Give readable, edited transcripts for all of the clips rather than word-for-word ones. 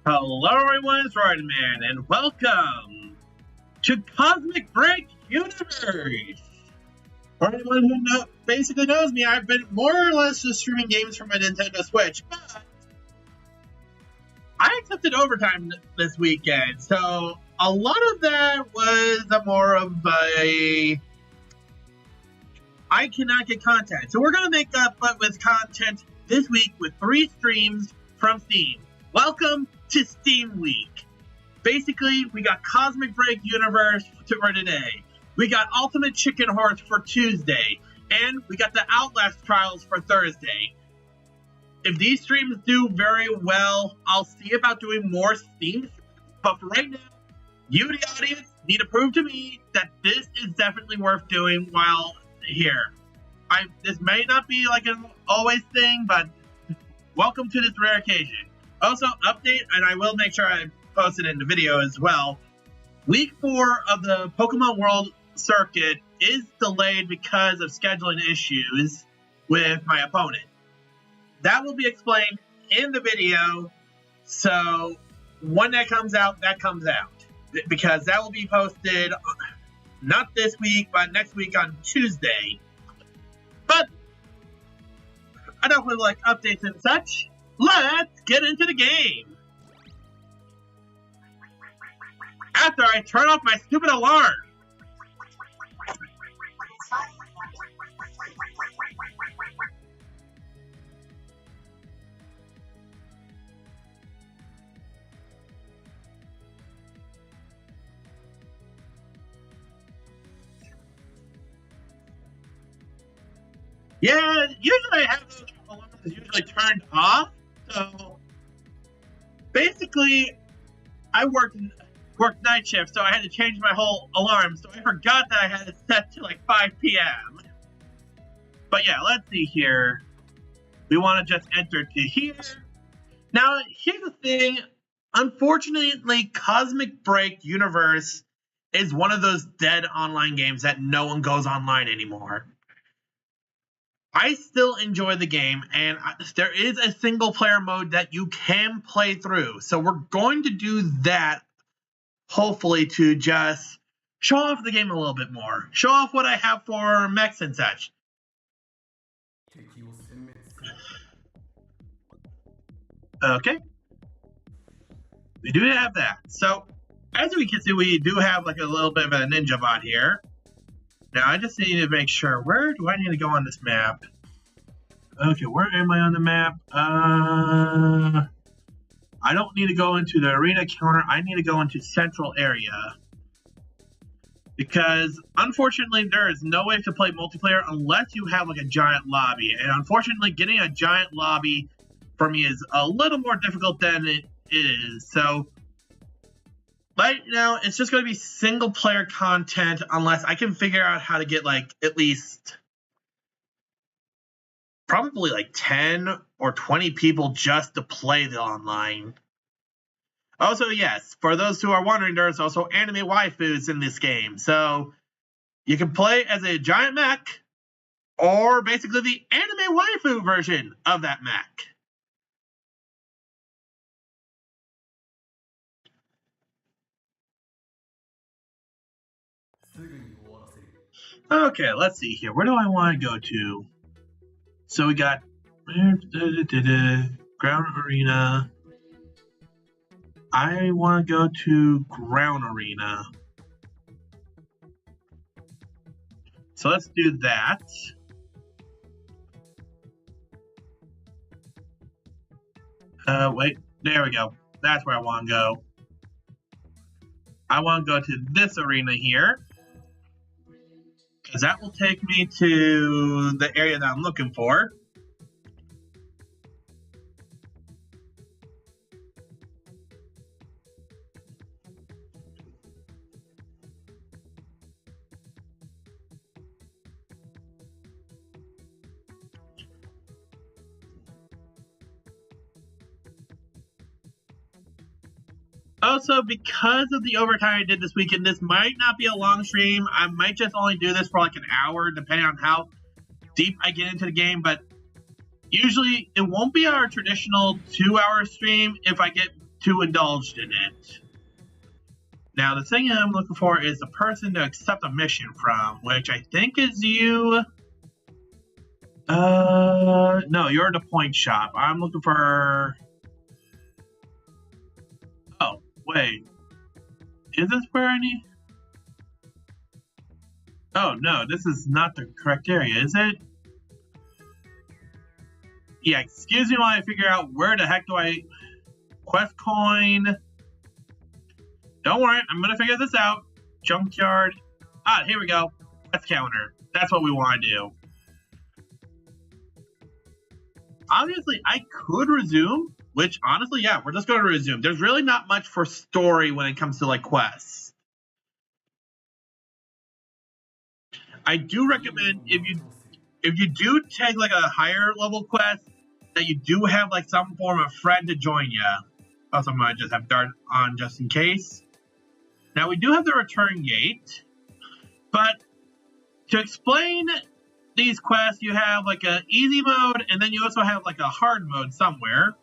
Hello everyone, it's Roidman, and welcome to Cosmic Break Universe! For anyone who basically knows me, I've been more or less just streaming games from my Nintendo Switch, but I accepted overtime this weekend, so a lot of that was more of a I cannot get content. So we're going to make up with content this week with 3 streams from Steam. Welcome to Steam Week. Basically, we got Cosmic Break Universe for today. We got Ultimate Chicken Horse for Tuesday. And we got the Outlast Trials for Thursday. If these streams do very well, I'll see about doing more Steam. But for right now, you, the audience, need to prove to me that this is definitely worth doing while here. This may not be like an always thing, but welcome to this rare occasion. Also, update, and I will make sure I post it in the video as well. Week 4 of the Pokemon World Circuit is delayed because of scheduling issues with my opponent. That will be explained in the video, so when that comes out, because that will be posted not this week, but next week on Tuesday. But enough with like updates and such. Let's get into the game! After I turn off my stupid alarm! Yeah, usually I have those alarms usually turned off. So basically, I worked night shift, so I had to change my whole alarm. So I forgot that I had it set to like 5 p.m. But yeah, let's see here. We want to just enter to here. Now, here's the thing. Unfortunately, Cosmic Break Universe is one of those dead online games that no one goes online anymore. I still enjoy the game, and there is a single-player mode that you can play through. So we're going to do that, hopefully, to just show off the game a little bit more. Show off what I have for mechs and such. Okay. We do have that. So, as we can see, we do have like a little bit of a ninja bot here. Now, I just need to make sure, where do I need to go on this map? Okay, where am I on the map? I don't need to go into the arena counter. I need to go into central area. Because, unfortunately, there is no way to play multiplayer unless you have like a giant lobby. And unfortunately, getting a giant lobby for me is a little more difficult than it is. So, right now, it's just going to be single player content unless I can figure out how to get like at least probably like 10 or 20 people just to play the online. Also, yes, for those who are wondering, there's also anime waifus in this game. So you can play as a giant mech or basically the anime waifu version of that mech. Okay, let's see here. Where do I want to go to? So we got ground arena. I want to go to ground arena. So let's do that. Wait, there we go. That's where I want to go. I want to go to this arena here, because that will take me to the area that I'm looking for. Also, because of the overtime I did this weekend, this might not be a long stream. I might just only do this for like an hour, depending on how deep I get into the game. But usually, it won't be our traditional 2-hour stream if I get too indulged in it. Now, the thing I'm looking for is the person to accept a mission from, which I think is you. No, you're the point shop. I'm looking for... Oh, wait. Is this where I need... Oh, no, this is not the correct area, is it? Yeah, excuse me while I figure out where the heck do I... Quest coin... Don't worry, I'm gonna figure this out. Junkyard. Ah, here we go. Quest counter. That's what we want to do. Obviously, I could resume, which honestly, yeah, we're just going to resume. There's really not much for story when it comes to like quests. I do recommend if you do take like a higher level quest that you do have like some form of friend to join you. Also, I'm gonna just have Dart on just in case. Now we do have the return gate, but to explain these quests, you have like a easy mode, and then you also have like a hard mode somewhere.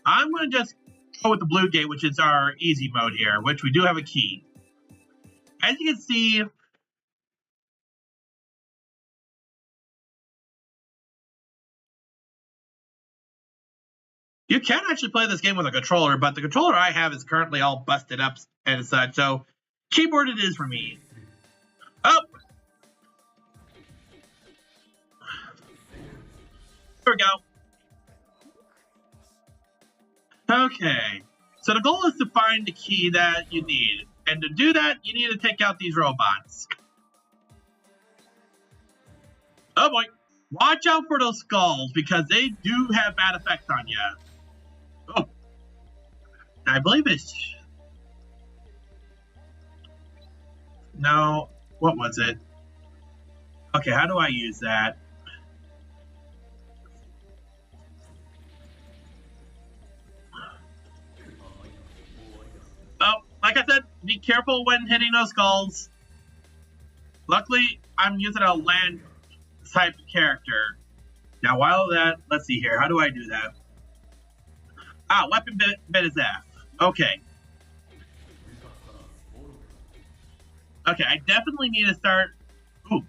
I'm going to just go with the blue gate, which is our easy mode here, which we do have a key. As you can see, you can actually play this game with a controller, but the controller I have is currently all busted up and such, so keyboard it is for me. Oh! There we go. Okay, so the goal is to find the key that you need, and to do that, you need to take out these robots. Oh boy, watch out for those skulls, because they do have bad effects on you. Oh, I believe it's... No, what was it? Okay, how do I use that? Oh, like I said, be careful when hitting those skulls. Luckily, I'm using a land type character. Now, while that, let's see here. How do I do that? Ah, weapon bit is F. Okay. Okay, I definitely need to start... Ooh.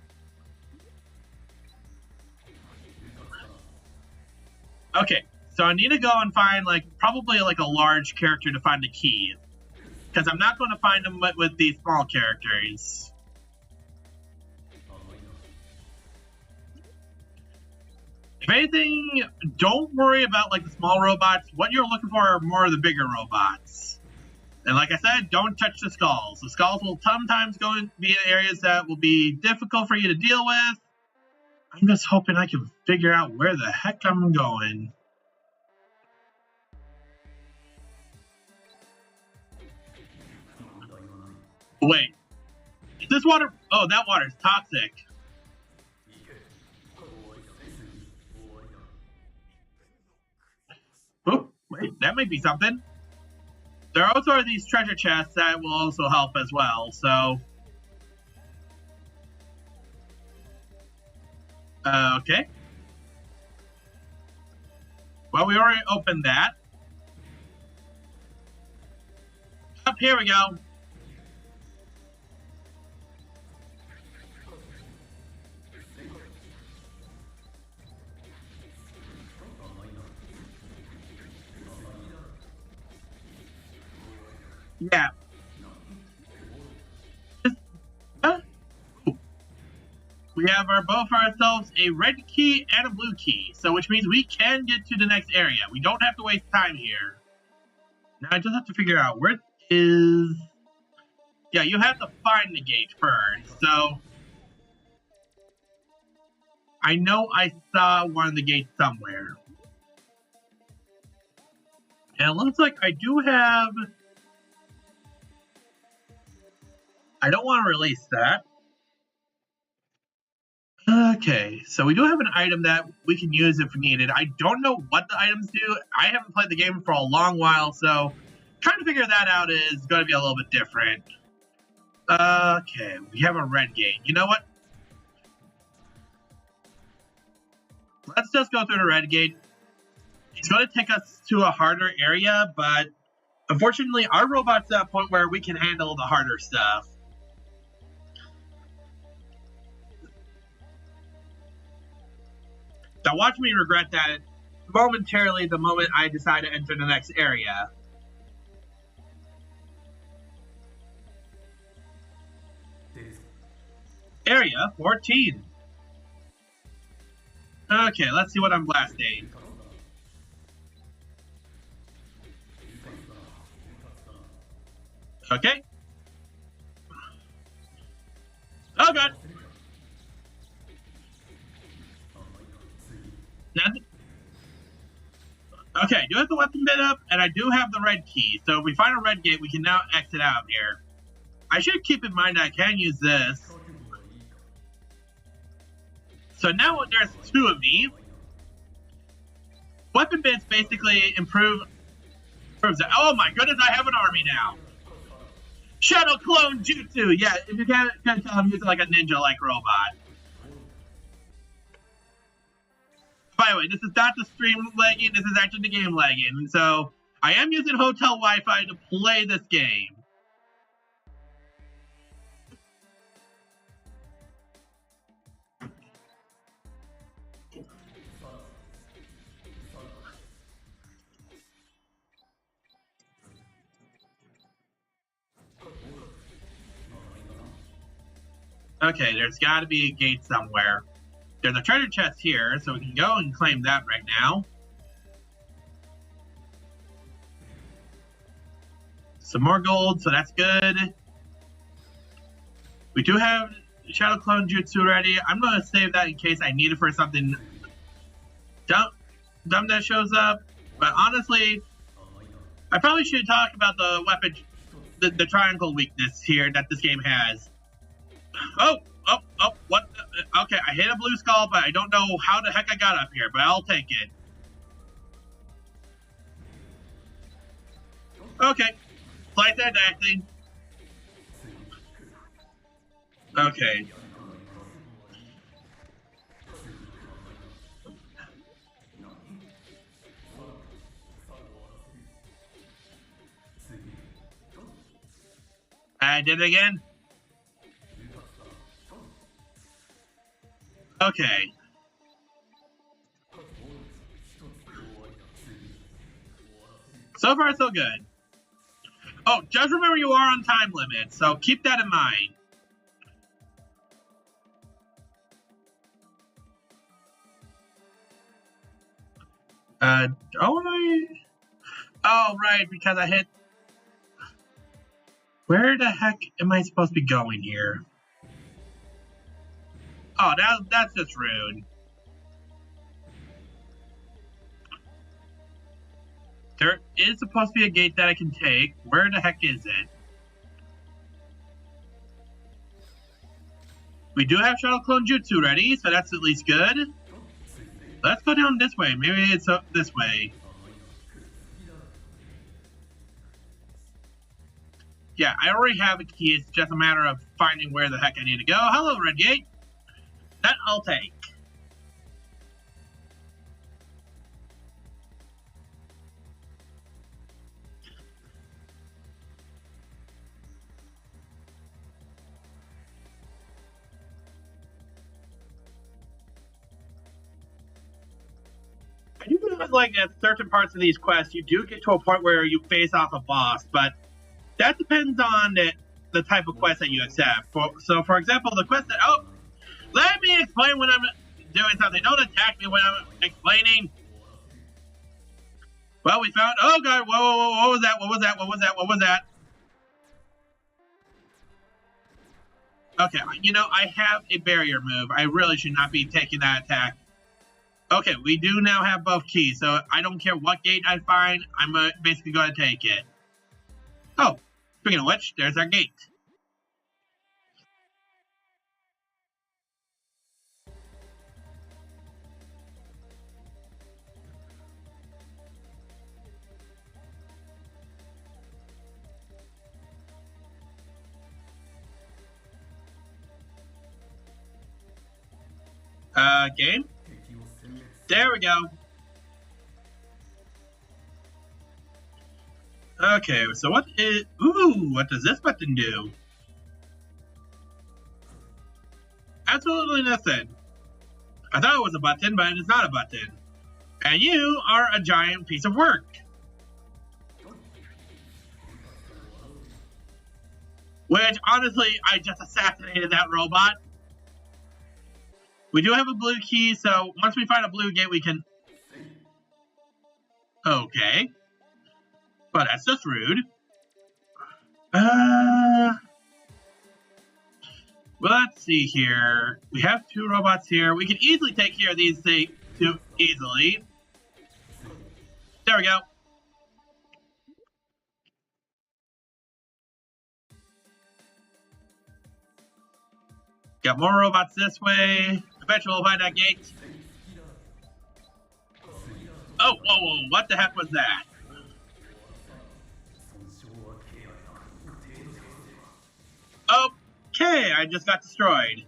Okay, so I need to go and find, like, probably, like, a large character to find the key. Because I'm not going to find them with these small characters. If anything, don't worry about, like, the small robots. What you're looking for are more of the bigger robots. And like I said, don't touch the skulls. The skulls will sometimes be in areas that will be difficult for you to deal with. I'm just hoping I can figure out where the heck I'm going. Wait. Is this water... Oh, that water is toxic. Oh, wait. That might be something. There also are these treasure chests that will also help as well, so... Okay. Well, we already opened that. Up, here we go. Yeah. We have both ourselves a red key and a blue key, so which means we can get to the next area. We don't have to waste time here. Now I just have to figure out where is... Yeah, you have to find the gate first, so... I know I saw one of the gates somewhere. And it looks like I do have... I don't want to release that. Okay, so we do have an item that we can use if needed. I don't know what the items do. I haven't played the game for a long while, so trying to figure that out is going to be a little bit different. Okay, we have a red gate. You know what? Let's just go through the red gate. He's going to take us to a harder area, but unfortunately, our robot's at a point where we can handle the harder stuff. Now watch me regret that momentarily the moment I decide to enter the next area. Area 14. Okay, let's see what I'm blasting. Okay. Oh god. Nothing. Okay, I do have the weapon bit up, and I do have the red key. So if we find a red gate, we can now exit out here. I should keep in mind I can use this. So now there's two of these. Weapon bits basically improves it. Oh my goodness, I have an army now. Shadow clone jutsu. Yeah, if you can't tell, I'm using like a ninja-like robot. By the way, this is not the stream lagging, this is actually the game lagging. So I am using hotel Wi-Fi to play this game. Okay, there's got to be a gate somewhere. There's a treasure chest here, so we can go and claim that right now. Some more gold, so that's good. We do have Shadow Clone Jutsu ready. I'm going to save that in case I need it for something dumb that shows up. But honestly, I probably should talk about the weapon, the triangle weakness here that this game has. Oh, what? Okay, I hit a blue skull, but I don't know how the heck I got up here, but I'll take it. Okay, slice that acting. Okay. I did it again. Okay. So far, so good. Oh, just remember you are on time limit, so keep that in mind. Oh, right, because I hit... Where the heck am I supposed to be going here? Oh, that's just rude. There is supposed to be a gate that I can take. Where the heck is it? We do have Shadow Clone Jutsu ready, so that's at least good. Let's go down this way. Maybe it's up this way. Yeah, I already have a key. It's just a matter of finding where the heck I need to go. Hello, Red Gate. That I'll take. I do feel like at certain parts of these quests, you do get to a point where you face off a boss, but that depends on the type of quest that you accept. So, for example, the quest that... Oh, let me explain when I'm doing something. Don't attack me when I'm explaining. Well, we found... Oh, God. Whoa. What was that? What was that? Okay, you know, I have a barrier move. I really should not be taking that attack. Okay, we do now have both keys, so I don't care what gate I find. I'm basically going to take it. Oh, speaking of which, there's our gate. Game? There we go. Okay, so what is... Ooh, what does this button do? Absolutely nothing. I thought it was a button, but it's not a button. And you are a giant piece of work. Which, honestly, I just assassinated that robot. We do have a blue key, so once we find a blue gate, we can... Okay. But that's just rude. Let's see here. We have 2 robots here. We can easily take care of these two easily. There we go. Got more robots this way. Eventually we'll find that gate. Oh, whoa, whoa, what the heck was that? Okay, I just got destroyed.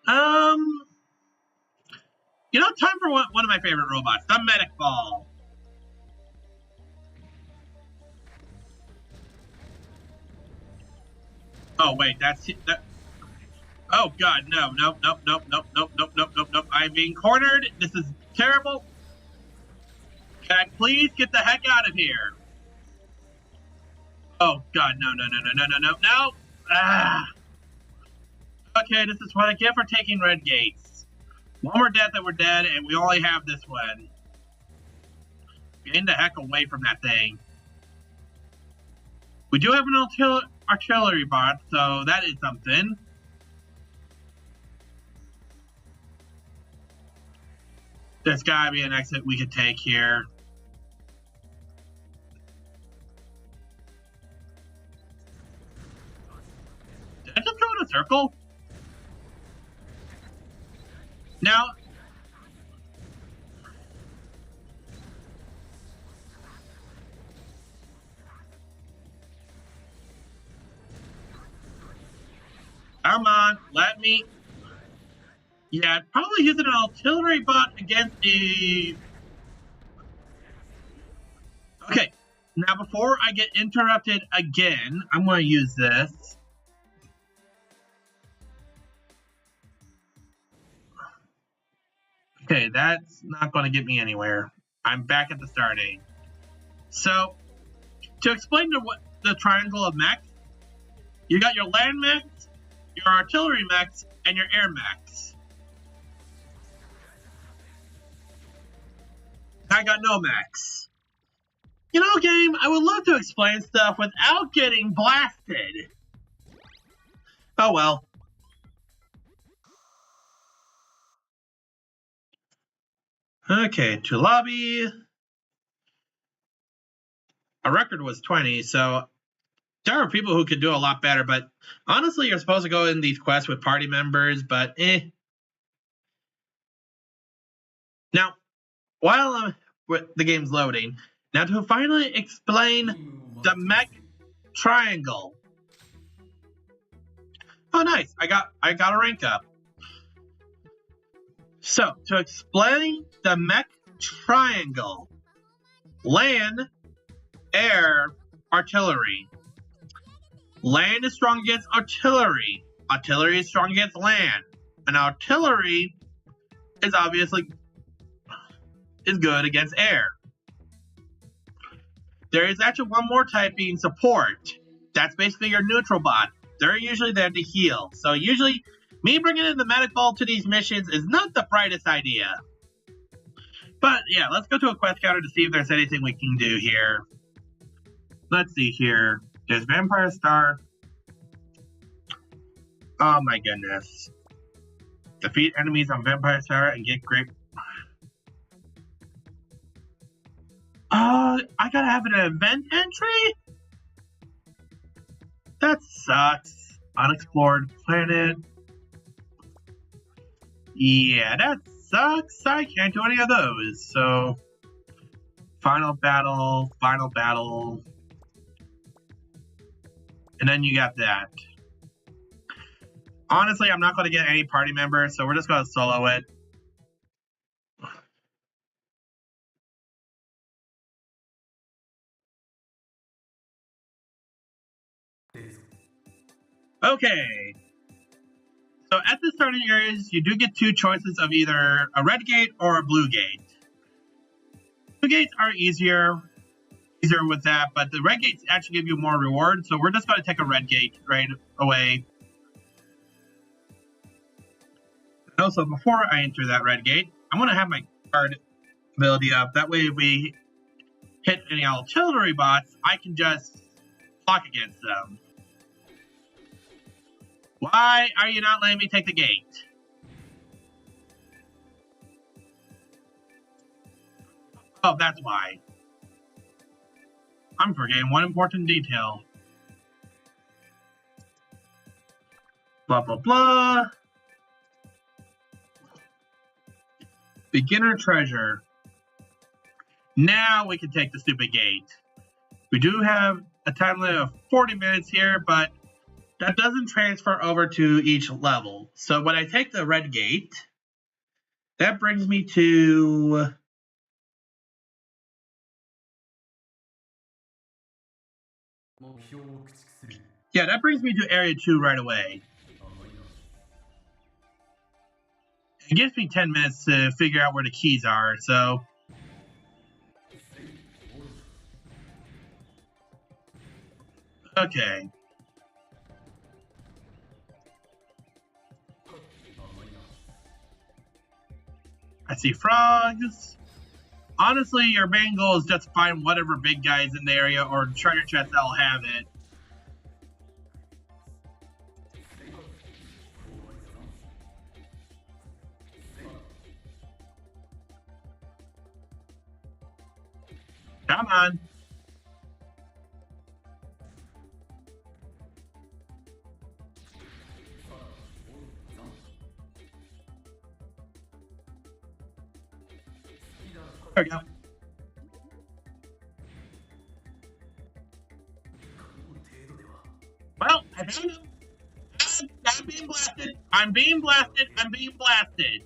You know, time for one of my favorite robots, the medic ball. Oh wait, that's that. Oh god, no, nope, nope, nope, nope, nope, nope, nope, nope, nope. I'm being cornered. This is terrible. Can I please get the heck out of here? Oh god, no, no, no, no, no, no, no, no. Ah. Okay, this is what I get for taking red gates. One more death and we're dead, and we only have this one. Getting the heck away from that thing. We do have an artillery bot, so that is something. There's gotta be an exit we could take here. Did I just go in a circle? Now... Come on, let me... Yeah, probably using an artillery bot against a... Okay, now before I get interrupted again, I'm going to use this. Okay, that's not going to get me anywhere. I'm back at the starting. So, to explain the triangle of mechs, you got your land mechs, your artillery mechs, and your air mechs. I got no mechs. You know, game, I would love to explain stuff without getting blasted. Oh well. Okay, to lobby. Our record was 20, so there are people who could do a lot better, but honestly, you're supposed to go in these quests with party members, but Now, while the game's loading, now to finally explain the mech triangle. Oh, nice! I got a rank up. So to explain the mech triangle: land, air, artillery. Land is strong against artillery. Artillery is strong against land. And artillery is obviously good against air. There is actually one more type being support. That's basically your neutral bot. They're usually there to heal. So usually, me bringing in the medic ball to these missions is not the brightest idea. But yeah, let's go to a quest counter to see if there's anything we can do here. Let's see here. There's Vampire Star. Oh my goodness. Defeat enemies on Vampire Star and get great... I gotta have an event entry? That sucks. Unexplored planet. Yeah, that sucks. I can't do any of those. So, final battle. And then you got that. Honestly, I'm not going to get any party members, so we're just going to solo it. Okay. So at the starting areas, you do get two choices of either a red gate or a blue gate. Blue gates are easier with that, but the red gates actually give you more reward, so we're just going to take a red gate right away. Also, before I enter that red gate, I want to have my guard ability up. That way, if we hit any artillery bots, I can just block against them. Why are you not letting me take the gate? Oh, that's why. I'm forgetting one important detail. Blah, blah, blah. Beginner treasure. Now we can take the stupid gate. We do have a time limit of 40 minutes here, but that doesn't transfer over to each level. So when I take the red gate, that brings me to... Yeah, that brings me to Area 2 right away. It gives me 10 minutes to figure out where the keys are, so... Okay. I see frogs. Honestly, your main goal is just find whatever big guys in the area or treasure chests that'll have it. Come on. There we go. Well, I found him. I'm being blasted. I'm being blasted. I'm being blasted.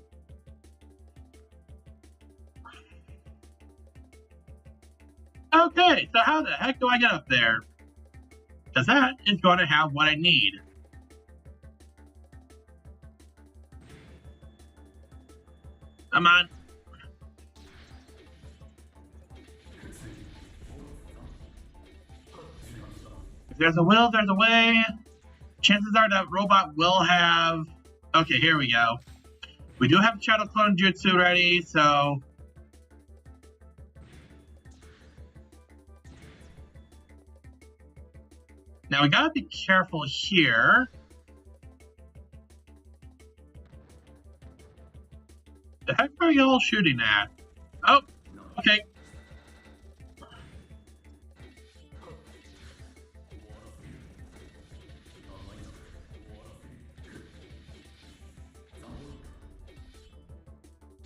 Okay, so how the heck do I get up there? Because that is going to have what I need. Come on. If there's a will, there's a way. Chances are that robot will have... Okay, here we go. We do have Shadow Clone Jutsu ready, so... Now we gotta be careful here. The heck are you all shooting at? Oh, okay.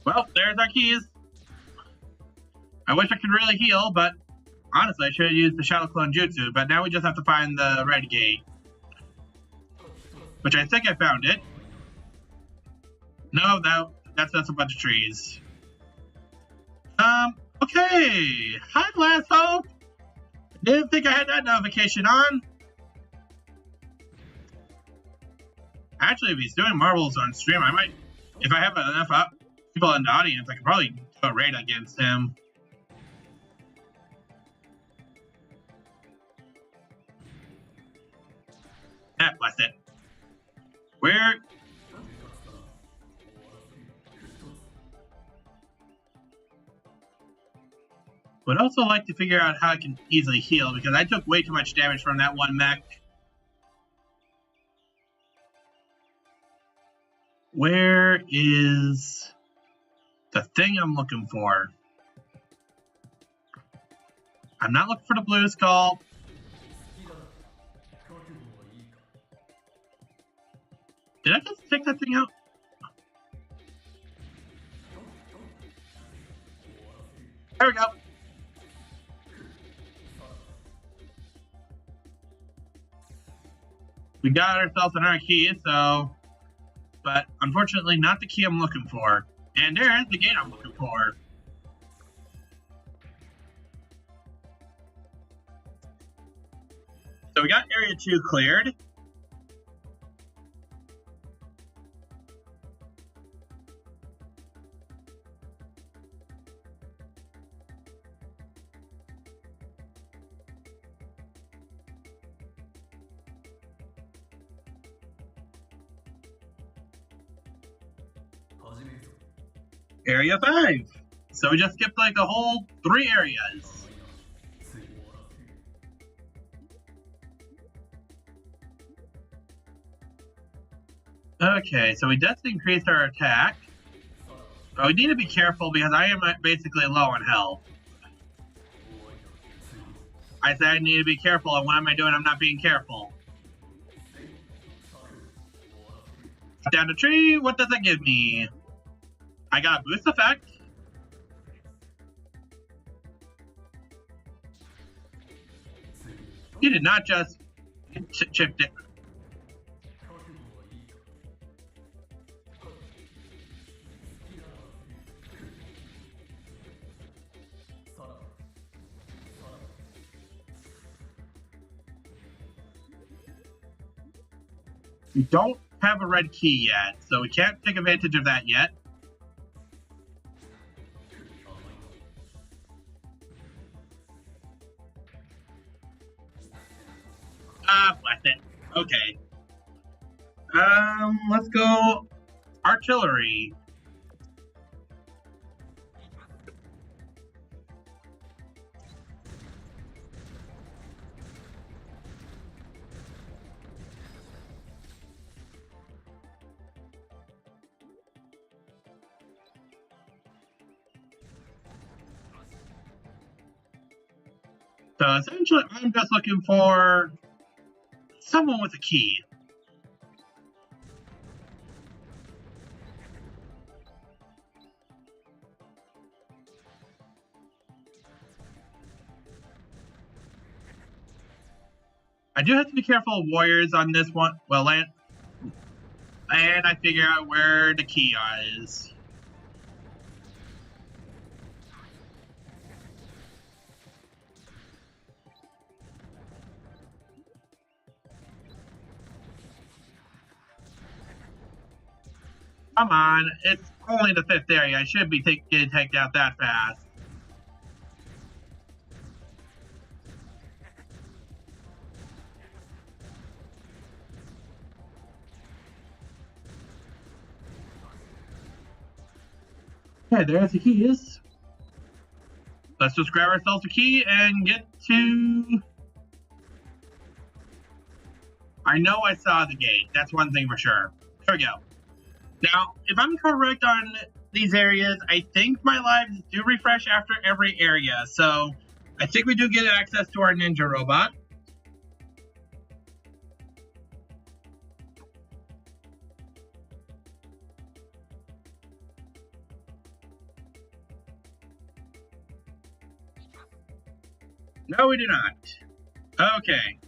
Well, there's our keys. I wish I could really heal, but honestly, I should have used the Shadow Clone Jutsu, but now we just have to find the red gate. Which I think I found it. No, that's just a bunch of trees. Okay. Hi, Last Hope. Didn't think I had that notification on. Actually, if he's doing marbles on stream, I might, if I have enough people in the audience, I could probably do a raid against him. Ah, bless it. Where? Would also like to figure out how I can easily heal, because I took way too much damage from that one mech. Where is the thing I'm looking for? I'm not looking for the blue skull. Did I just take that thing out? There we go. We got ourselves another key, so... But unfortunately, not the key I'm looking for. And there's the gate I'm looking for. So we got Area 2 cleared. Area 5. So we just skipped like the whole 3 areas. Okay, so we just increased our attack. But we need to be careful because I am basically low on health. I said I need to be careful, and what am I doing? I'm not being careful. Down the tree, what does that give me? I got a boost effect. You did not just chip it. We don't have a red key yet, so we can't take advantage of that yet. Blast it. Okay. Let's go artillery. So essentially, I'm just looking for someone with a key. I do have to be careful of warriors on this one. Well, and I figure out where the key is. Come on, it's only the 5th area. I should be getting taken out that fast. Okay, there's the keys. Let's just grab ourselves a key and get to... I know I saw the gate. That's one thing for sure. There we go. Now, if I'm correct on these areas, I think my lives do refresh after every area. So, I think we do get access to our ninja robot. No, we do not. Okay.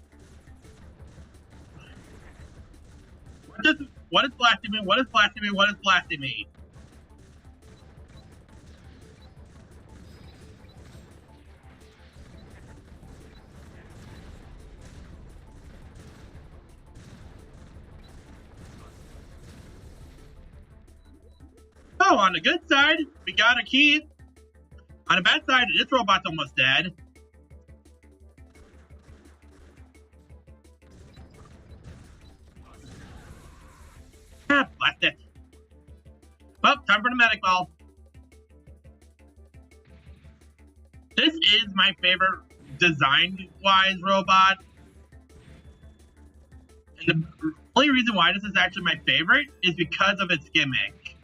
What is blasting me? What is blasting me? What is blasting me? Oh, on the good side, we got a key. On the bad side, this robot's almost dead. Blast it. Well, time for the medic ball. This is my favorite design-wise robot. And the only reason why this is actually my favorite is because of its gimmick.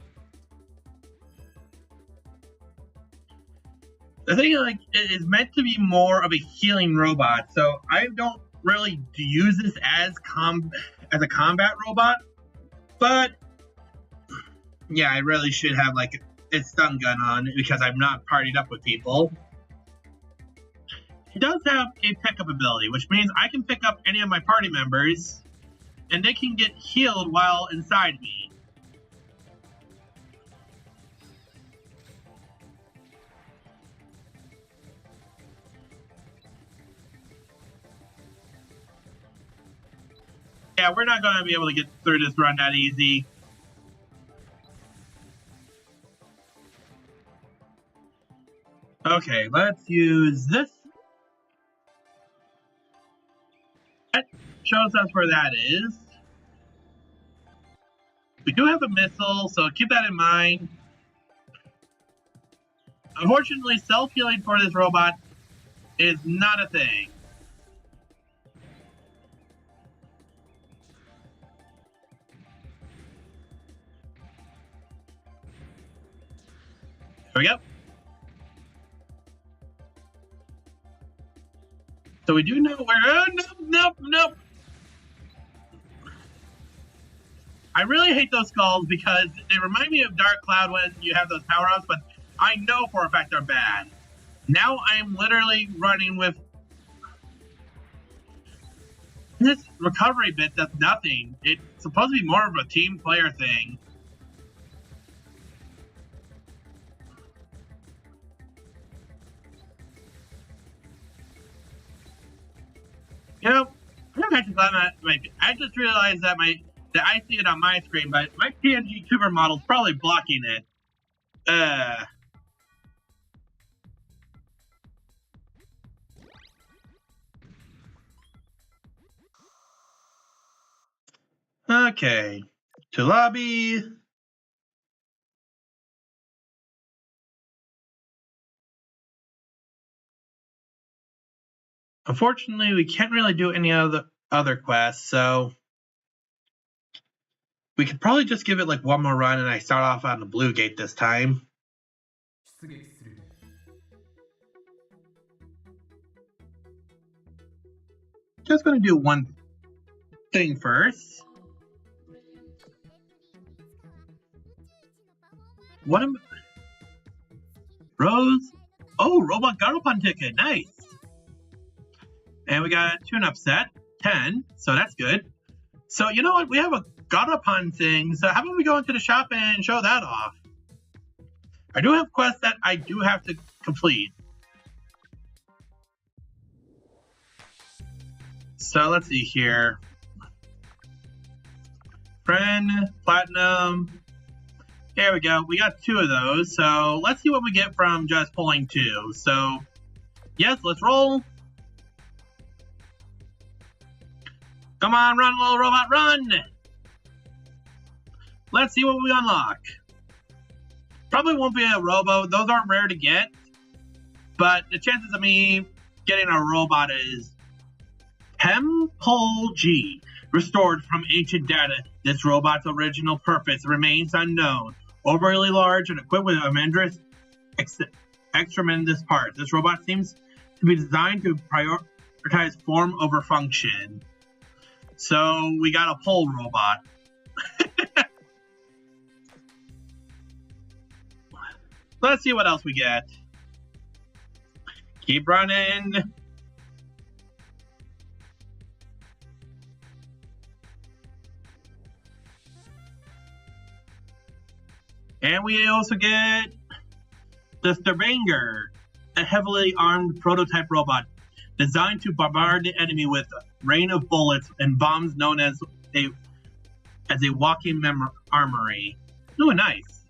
The thing, like, it is meant to be more of a healing robot, so I don't really use this as a combat robot. But, yeah, I really should have, like, a stun gun on because I'm not partied up with people. It does have a pickup ability, which means I can pick up any of my party members, and they can get healed while inside me. Yeah, we're not going to be able to get through this run that easy. Okay, let's use this. That shows us where that is. We do have a missile, so keep that in mind. Unfortunately, self-healing for this robot is not a thing. There we go. So we do know where. Oh, nope. I really hate those skulls because they remind me of Dark Cloud when you have those power-ups, but I know for a fact they're bad. Now I'm literally running with this recovery bit that's nothing. It's supposed to be more of a team player thing. You know, I'm actually glad that I just realized that I see it on my screen, but my PNG tuber model's probably blocking it. Okay. To lobby. Unfortunately, we can't really do any other quests, so we could probably just give it like one more run and I start off on the blue gate this time. Just gonna do one thing first. What am Rose? Oh, robot Garupan ticket, nice. And we got 2 upset, 10, so that's good. So you know what? We have a Garupan thing, so how about we go into the shop and show that off? I do have quests that I do have to complete. So let's see here. Friend, Platinum. There we go. We got 2 of those. So let's see what we get from just pulling 2. So yes, let's roll. Come on, run, little robot, run! Let's see what we unlock. Probably won't be a robo. Those aren't rare to get. But the chances of me getting a robot is Pol G. Restored from ancient data, this robot's original purpose remains unknown. Overly large and equipped with tremendous parts, this robot seems to be designed to prioritize form over function. So we got a pole robot. Let's see what else we get. Keep running. And we also get the Stavanger, a heavily armed prototype robot designed to bombard the enemy with a rain of bullets and bombs known as a walking armory. Ooh, nice.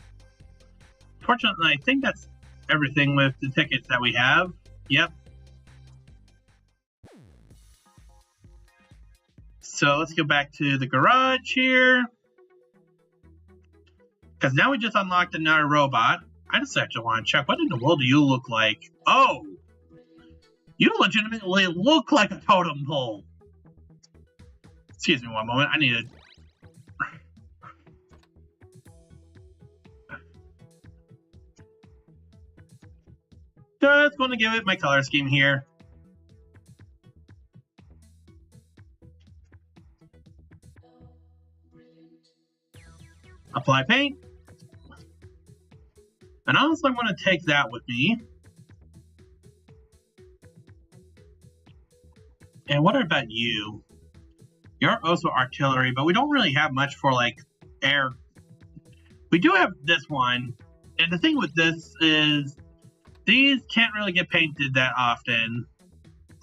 Fortunately, I think that's everything with the tickets that we have. Yep. So let's go back to the garage here. Because now we just unlocked another robot. I just actually want to check, what in the world do you look like? Oh! You legitimately look like a totem pole. Excuse me one moment, I need to... Just going to give it my color scheme here. Apply paint. And honestly, I'm going to take that with me. And what about you? You're also artillery, but we don't really have much for, like, air. We do have this one. And the thing with this is, these can't really get painted that often.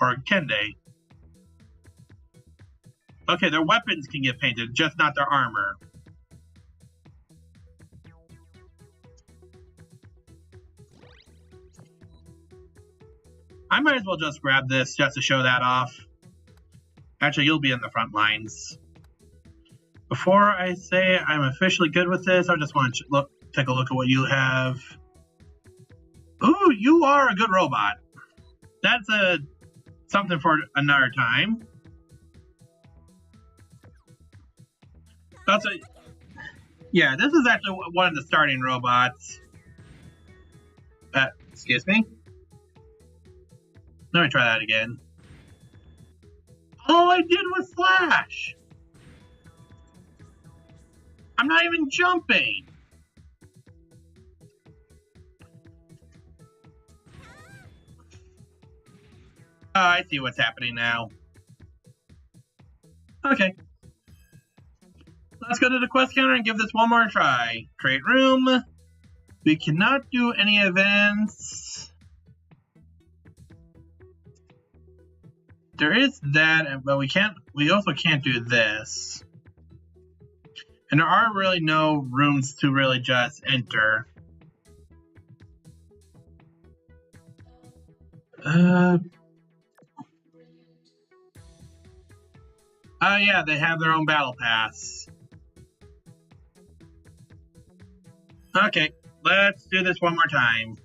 Or can they? Okay, their weapons can get painted, just not their armor. I might as well just grab this just to show that off. Actually, you'll be in the front lines. Before I say I'm officially good with this, I just want to take a look at what you have. Ooh, you are a good robot. That's something for another time. Yeah, this is actually one of the starting robots. Excuse me. Let me try that again. All I did was slash. I'm not even jumping. Oh, I see what's happening now. Okay. Let's go to the quest counter and give this one more try. Create room. We cannot do any events. There is that, but we also can't do this. And there are really no rooms to really just enter. Oh yeah, they have their own battle pass. Okay, let's do this one more time.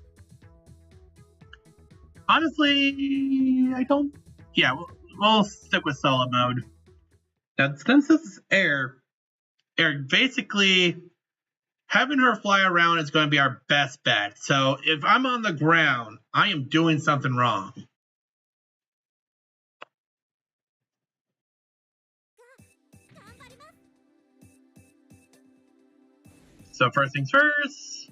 Honestly, I don't... Yeah, we'll stick with solo mode. Now, since this is air, basically, having her fly around is going to be our best bet. So if I'm on the ground, I am doing something wrong. So first things first.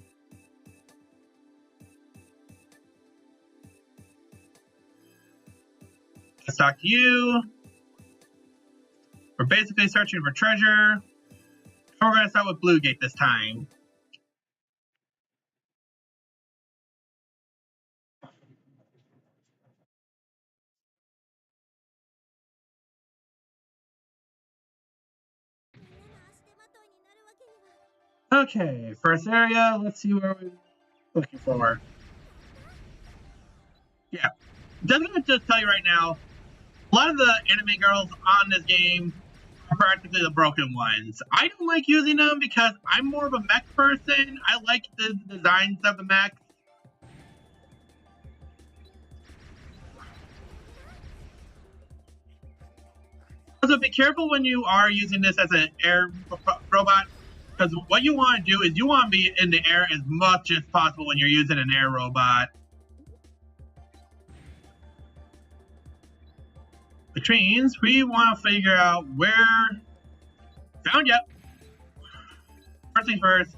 Let's talk to you. We're basically searching for treasure. We're going to start with Blue Gate this time. Okay, first area. Let's see where we're looking for. Yeah, doesn't just tell you right now, a lot of the anime girls on this game are practically the broken ones. I don't like using them because I'm more of a mech person. I like the designs of the mechs. So be careful when you are using this as an air robot, because what you want to do is you want to be in the air as much as possible when you're using an air robot. Which means we want to figure out where... Found ya! First things first.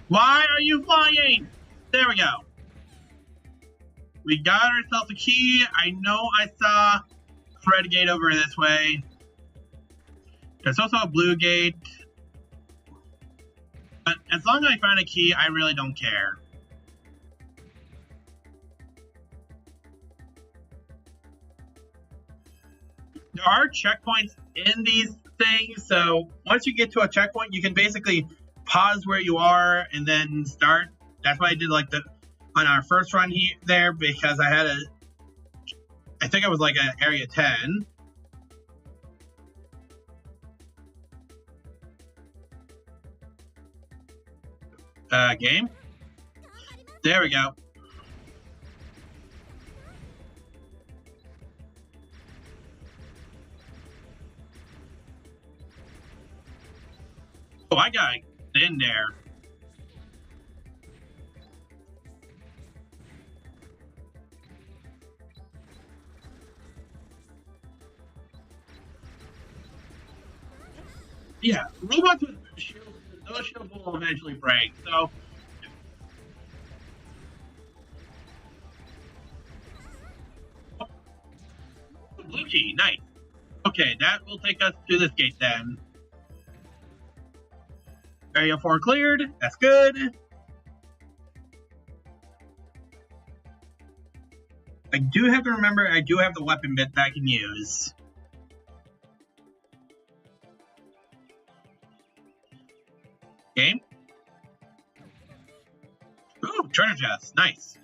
Why are you flying? There we go. We got ourselves a key. I know I saw a red gate over this way. There's also a blue gate. But as long as I find a key, I really don't care. There are checkpoints in these things, so once you get to a checkpoint, you can basically pause where you are and then start. That's why I did like on our first run there, because I think it was like an area 10. Game. There we go. Oh, I got in there. Yeah, robots with shields, those shields will eventually break, so... Oh. Blue key, nice. Okay, that will take us to this gate then. Area 4 cleared, that's good. I do have to remember, I do have the weapon bit that I can use. Game. Ooh, treasure chest. Nice.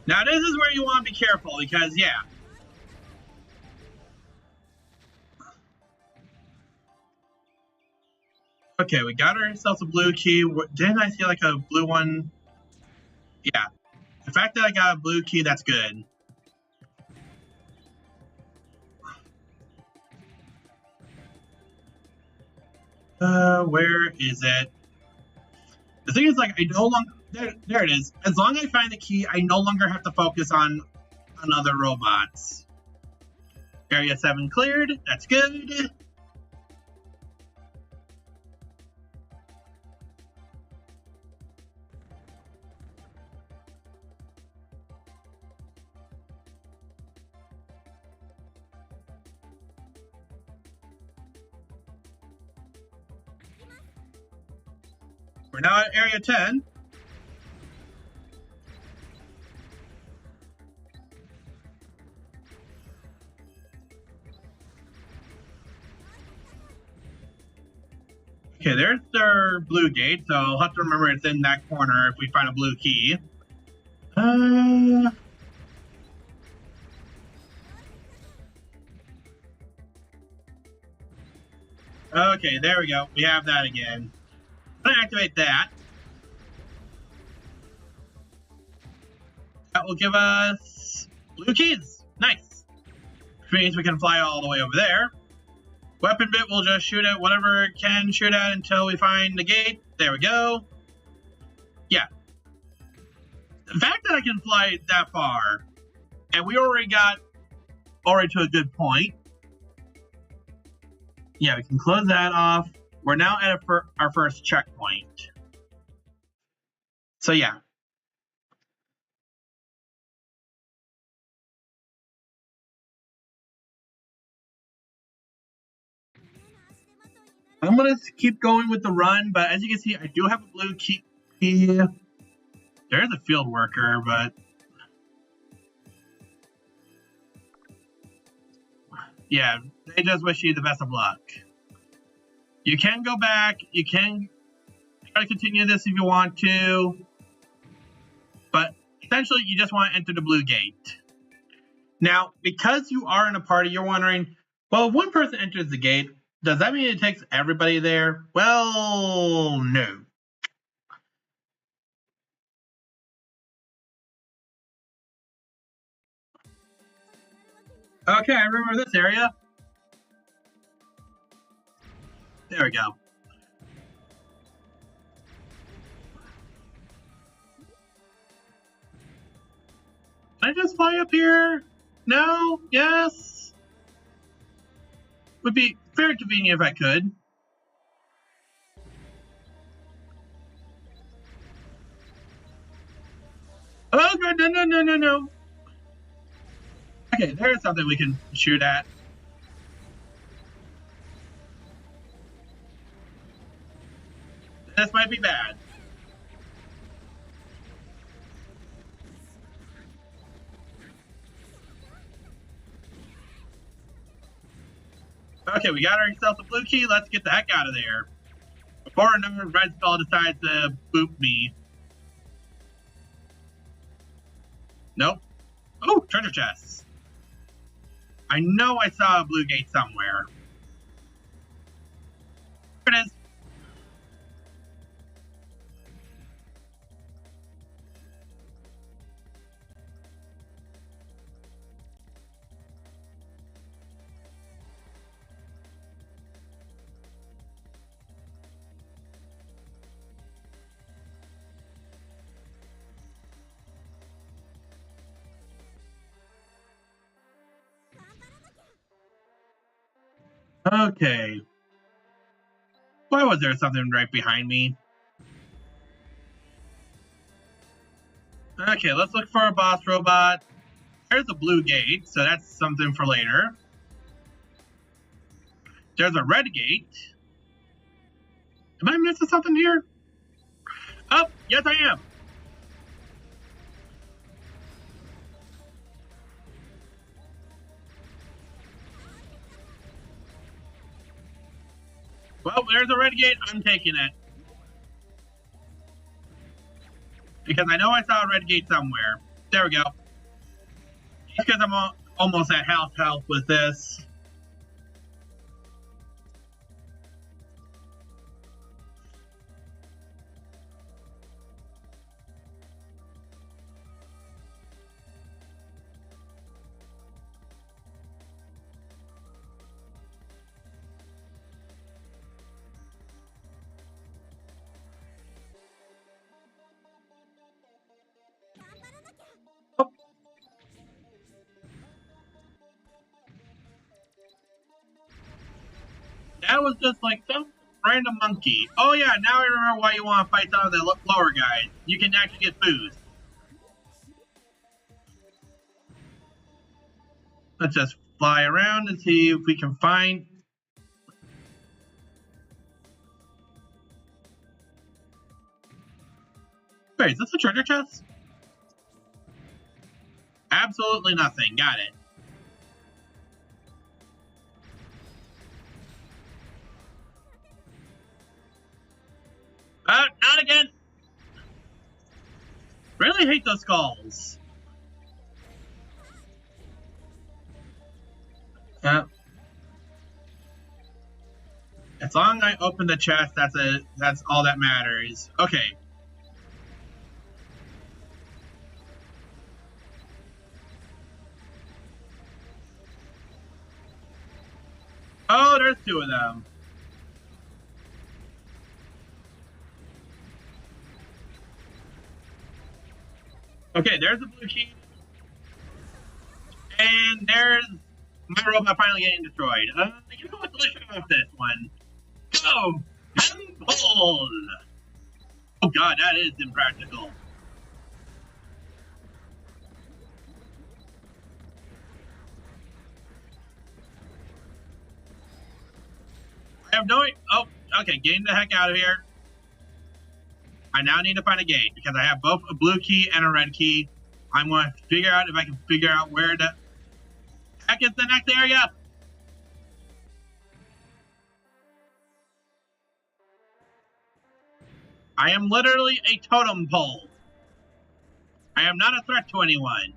Now this is where you want to be careful because, yeah. Okay, we got ourselves a blue key. Didn't I see like a blue one? Yeah. The fact that I got a blue key, that's good. Where is it? The thing is, like, I no longer... There it is. As long as I find the key, I no longer have to focus on other robots. Area 7 cleared. That's good. We're now at Area 10. Okay, there's our blue gate, so I'll have to remember it's in that corner if we find a blue key. Okay, there we go. We have that again. I'm gonna activate that. That will give us blue keys. Nice. Which means we can fly all the way over there. Weapon bit will just shoot at whatever it can shoot at until we find the gate. There we go. Yeah. The fact that I can fly that far, and we already got to a good point. Yeah, we can close that off. We're now at our first checkpoint. So yeah. I'm gonna keep going with the run, but as you can see, I do have a blue key. There's a field worker, but yeah, they just wish you the best of luck. You can go back. You can try to continue this if you want to, but essentially, you just want to enter the blue gate. Now, because you are in a party, you're wondering, well, if one person enters the gate, does that mean it takes everybody there? Well, no. Okay, I remember this area. There we go. Can I just fly up here? No? Yes? Would be very convenient if I could. Oh, God, no. Okay, there's something we can shoot at. This might be bad. Okay, we got ourselves a blue key. Let's get the heck out of there. Before another red skull decides to boop me. Nope. Oh, treasure chests. I know I saw a blue gate somewhere. There it is. Okay. Why was there something right behind me? Okay, let's look for a boss robot. There's a blue gate, so that's something for later. There's a red gate. Am I missing something here? Oh, yes I am. Well, there's a red gate. I'm taking it. Because I know I saw a red gate somewhere. There we go. Just because I'm almost at health with this. Oh. That was just like some random monkey. Oh yeah, now I remember why you want to fight some of the lower guys. You can actually get food. Let's just fly around and see if we can find... Wait, is this a treasure chest? Absolutely nothing. Got it. Not again! Really hate those skulls. As long as I open the chest, that's all that matters. Okay. Oh, there's two of them. Okay, there's the blue key. And there's my robot finally getting destroyed. You know what? Let's show off this one. Go! Temple! Oh god, that is impractical. I have no... Oh, okay, getting the heck out of here. I now need to find a gate, because I have both a blue key and a red key. I'm going to figure out if I can figure out where the heck is the next area. I am literally a totem pole. I am not a threat to anyone.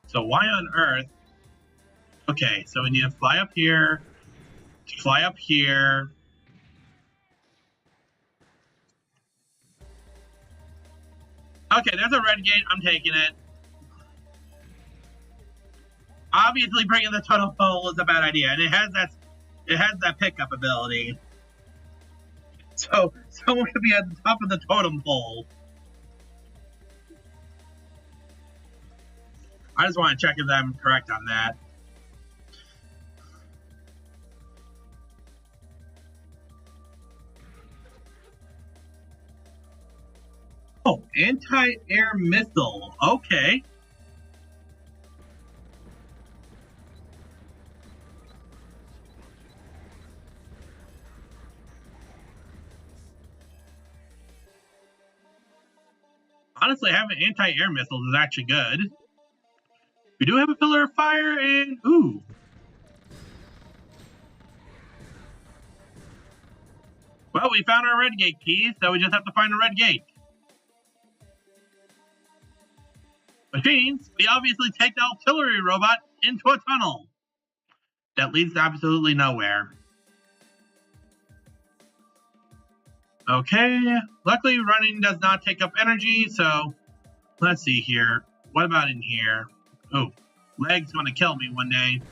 So why on earth? Okay, so we need to fly up here. Fly up here. Okay, there's a red gate. I'm taking it. Obviously, bringing the totem pole is a bad idea, and it has that pickup ability. So someone could be at the top of the totem pole. I just want to check if I'm correct on that. Oh, anti-air missile. Okay. Honestly, having anti-air missiles is actually good. We do have a pillar of fire and... Ooh. Well, we found our red gate key, so we just have to find a red gate. Which means we obviously take the artillery robot into a tunnel that leads to absolutely nowhere. Okay, luckily running does not take up energy, so let's see here. What about in here? Oh, leg's gonna kill me one day.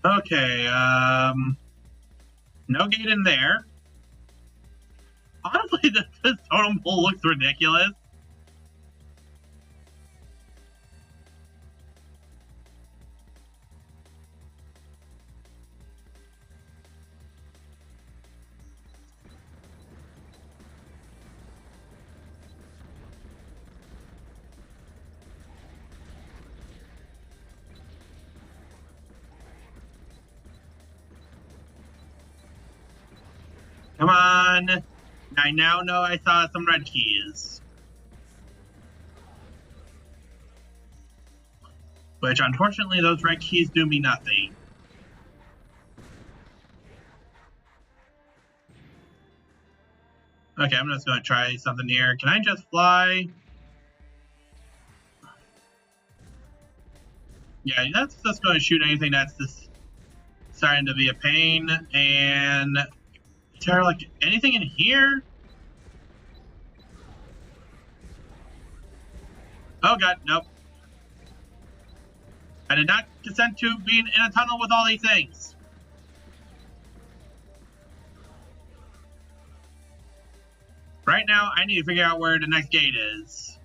Okay, no gate in there. Honestly, this totem pole looks ridiculous. Come on. I now know I saw some red keys. Which, unfortunately, those red keys do me nothing. Okay, I'm just going to try something here. Can I just fly? Yeah, that's just going to shoot anything that's just starting to be a pain. And is there, like, anything in here? Oh, God, nope. I did not consent to being in a tunnel with all these things. Right now, I need to figure out where the next gate is.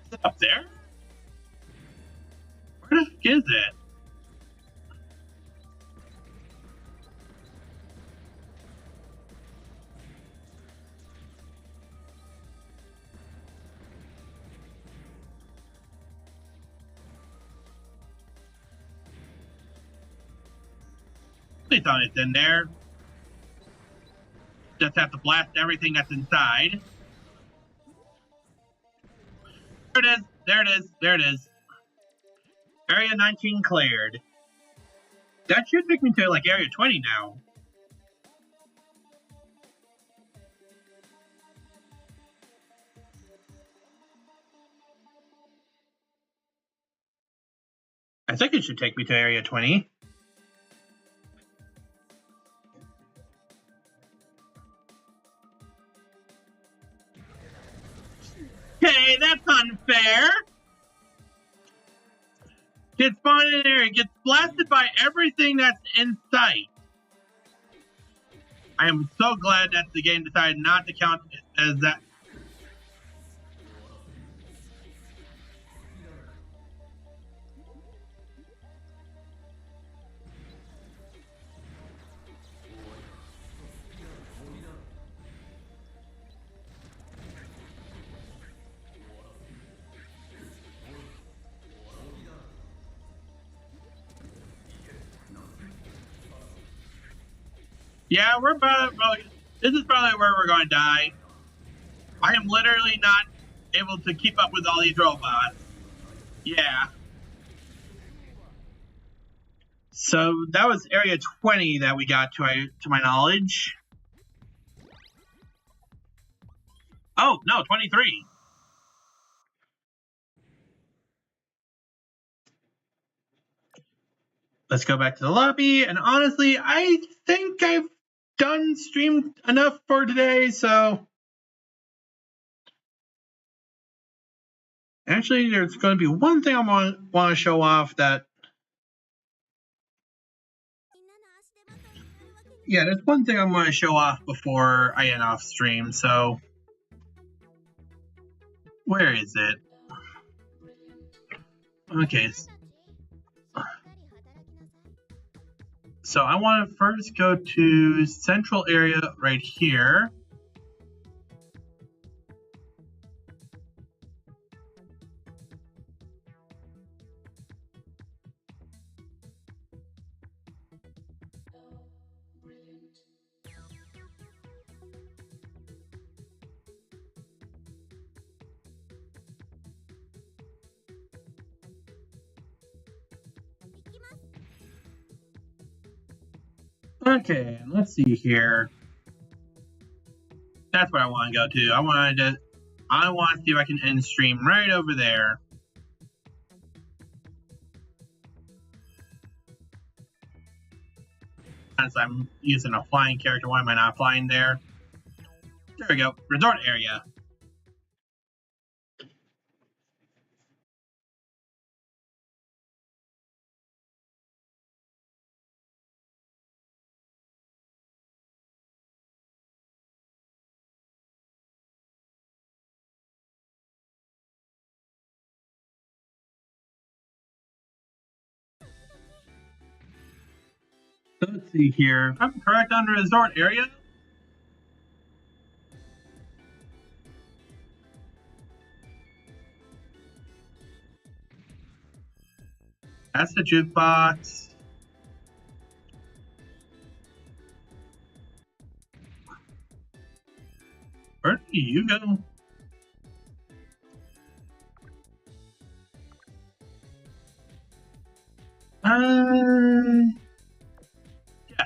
Is it up there? Where the heck is it? Please tell me it's in there. Just have to blast everything that's inside. There it is. There it is. There it is. Area 19 cleared. That should take me to like Area 20 now. I think it should take me to Area 20. Okay, that's unfair. Gets spawned in an area, gets blasted by everything that's in sight. I am so glad that the game decided not to count as that. Yeah, we're probably, this is probably where we're going to die. I am literally not able to keep up with all these robots. Yeah. So that was Area 20 that we got to my knowledge. Oh, no, 23. Let's go back to the lobby. And honestly, I think I've done streamed enough for today, so actually there's going to be one thing I want to show off that, yeah, there's one thing I want to show off before I end off stream. So where is it? Okay, so I want to first go to central area right here. Okay, let's see here. That's where I want to go to. I want to see if I can end stream right over there. Since I'm using a flying character, why am I not flying there? There we go. Resort area. So let's see here. If I'm correct, on the resort area. That's the jukebox. Where do you go? Yeah.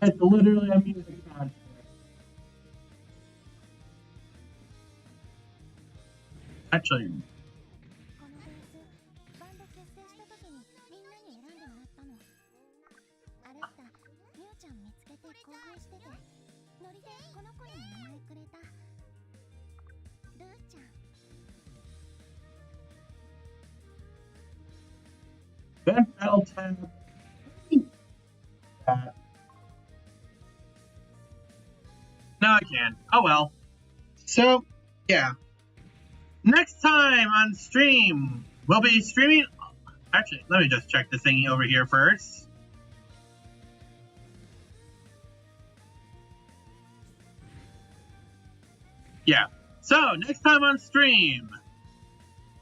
It's literally a music concert. Actually, Ben Elton. No, I can't. Oh well. So, yeah. Next time on stream, we'll be streaming. Actually, let me just check this thingy over here first. Yeah. So, next time on stream,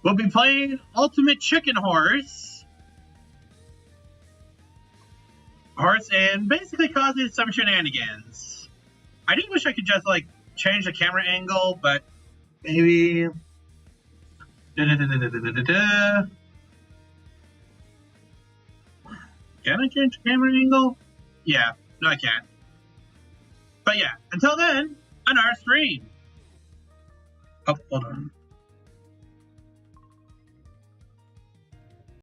we'll be playing Ultimate Chicken Horse. And basically causing some shenanigans. I do wish I could just, like, change the camera angle, but maybe. Can I change the camera angle? Yeah, no, I can't. But yeah, until then, on our stream. Oh, hold on.